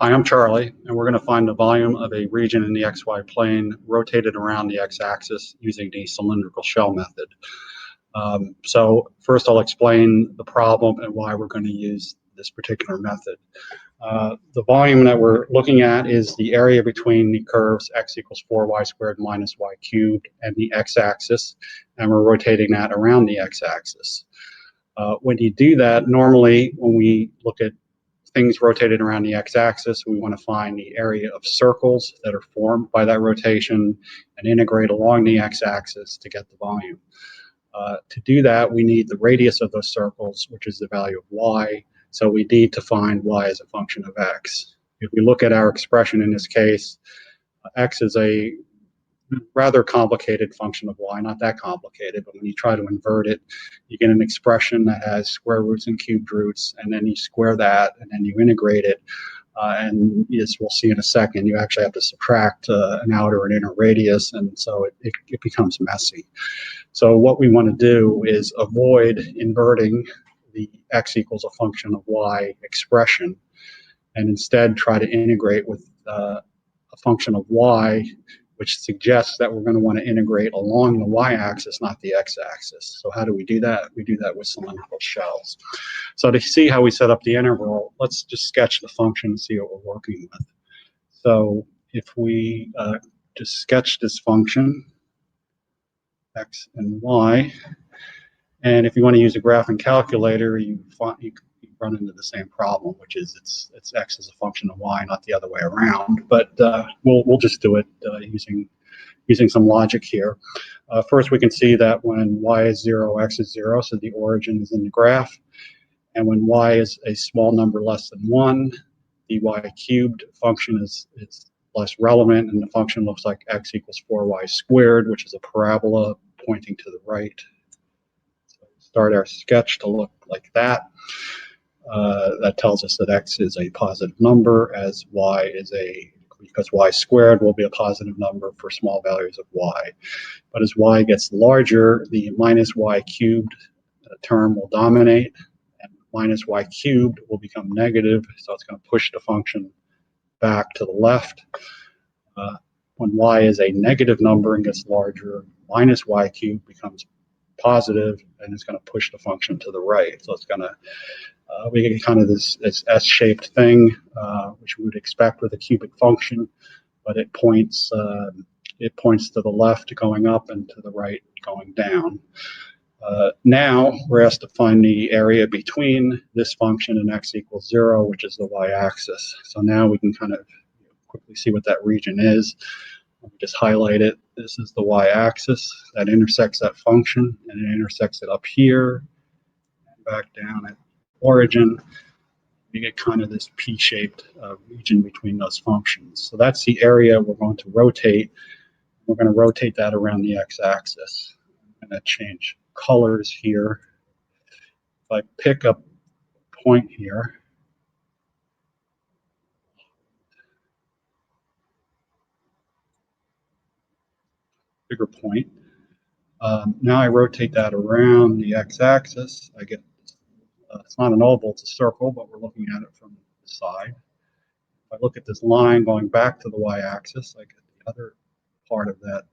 Hi, I'm Charlie, and we're going to find the volume of a region in the XY plane rotated around the x-axis using the cylindrical shell method. So first I'll explain the problem and why we're going to use this particular method. The volume that we're looking at is the area between the curves x equals 4y squared minus y cubed and the x-axis, and we're rotating that around the x-axis. When you do that, normally when we look at things rotated around the x-axis, we want to find the area of circles that are formed by that rotation and integrate along the x-axis to get the volume. To do that, we need the radius of those circles, which is the value of y, so we need to find y as a function of x. If we look at our expression in this case, x is a rather complicated function of y, not that complicated, but when you try to invert it, you get an expression that has square roots and cubed roots, and then you square that, and then you integrate it, and as we'll see in a second, you actually have to subtract an outer and inner radius, and so it becomes messy. So what we want to do is avoid inverting the x equals a function of y expression, and instead try to integrate with a function of y, which suggests that we're going to want to integrate along the y-axis, not the x-axis. So how do we do that? We do that with cylindrical shells. So to see how we set up the integral, let's just sketch the function and see what we're working with. So if we just sketch this function, x and y, and if you want to use a graphing calculator, you run into the same problem, which is it's x as a function of y, not the other way around. But we'll just do it using some logic here. First, we can see that when y is 0, x is 0, so the origin is in the graph. And when y is a small number less than 1, the y cubed function is less relevant, and the function looks like x equals 4y squared, which is a parabola pointing to the right. So start our sketch to look like that. That tells us that x is a positive number, as y is because y squared will be a positive number for small values of y. But as y gets larger, the minus y cubed term will dominate, and minus y cubed will become negative, so it's going to push the function back to the left. When y is a negative number and gets larger, minus y cubed becomes positive, and it's going to push the function to the right. So it's going to we get kind of this S-shaped thing, which we would expect with a cubic function, but it points to the left going up and to the right going down. Now we're asked to find the area between this function and x equals 0, which is the y-axis. So now we can kind of quickly see what that region is. Let me just highlight it. This is the y-axis that intersects that function, and it intersects it up here and back down at origin. You get kind of this P-shaped region between those functions. So that's the area we're going to rotate. We're going to rotate that around the x-axis. I'm going to change colors here. If I pick up a point here, bigger point, now I rotate that around the x-axis. I get it's not an oval, it's a circle, but we're looking at it from the side. If I look at this line going back to the y-axis, I get the other part of that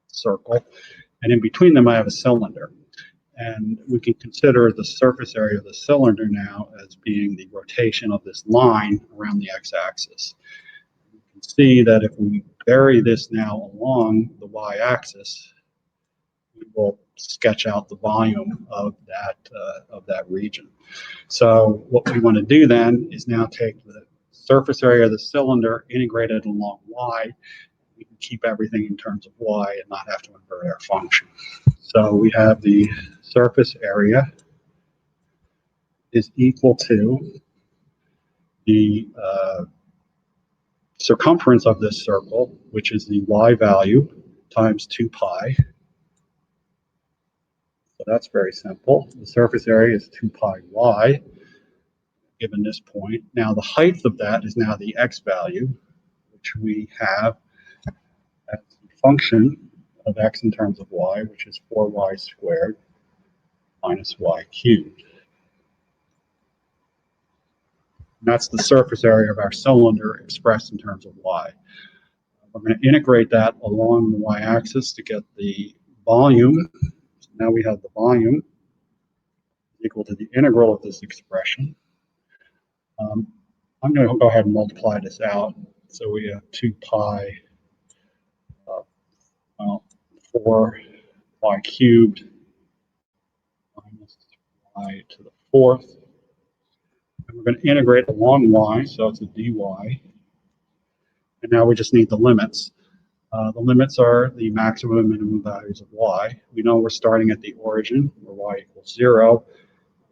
circle, and in between them I have a cylinder. And we can consider the surface area of the cylinder now as being the rotation of this line around the x-axis. You can see that if we vary this now along the y-axis, we will sketch out the volume of that region. So what we want to do then is now take the surface area of the cylinder, integrate it along y. We can keep everything in terms of y and not have to invert our function. So we have the surface area is equal to the circumference of this circle, which is the y value, times 2 pi. So that's very simple. The surface area is 2 pi y, given this point. Now the height of that is now the x value, which we have as a function of x in terms of y, which is 4y squared minus y cubed. And that's the surface area of our cylinder expressed in terms of y. We're going to integrate that along the y-axis to get the volume. So now we have the volume equal to the integral of this expression. I'm going to go ahead and multiply this out. So we have 2 pi 4y cubed minus y to the 4th. And we're going to integrate along y, so it's a dy. And now we just need the limits. The limits are the maximum and minimum values of y. We know we're starting at the origin, where y equals 0.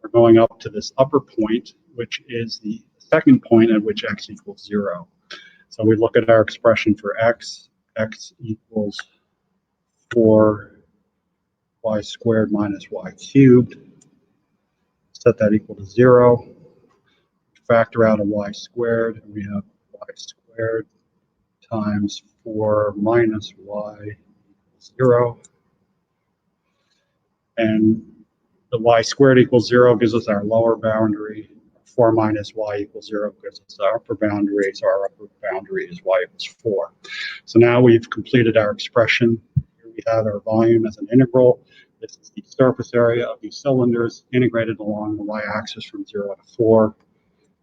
We're going up to this upper point, which is the second point at which x equals 0. So we look at our expression for x equals 4y squared minus y cubed. Set that equal to 0. Factor out a y squared, and we have y squared times 4 minus y equals 0. And the y squared equals 0 gives us our lower boundary. 4 minus y equals 0 gives us our upper boundary. So our upper boundary is y equals 4. So now we've completed our expression. Here we have our volume as an integral. This is the surface area of these cylinders integrated along the y-axis from 0 to 4.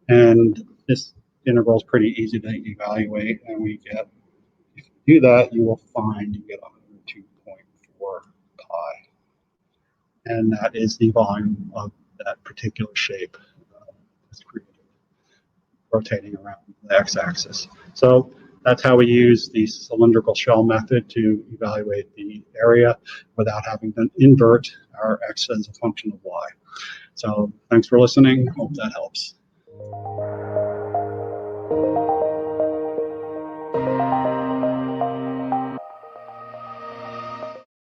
And this integral is pretty easy to evaluate. And we get, if you do that, you will find you get 102.4 pi. And that is the volume of that particular shape that's created, rotating around the x-axis. So that's how we use the cylindrical shell method to evaluate the area without having to invert our x as a function of y. So thanks for listening. Hope that helps.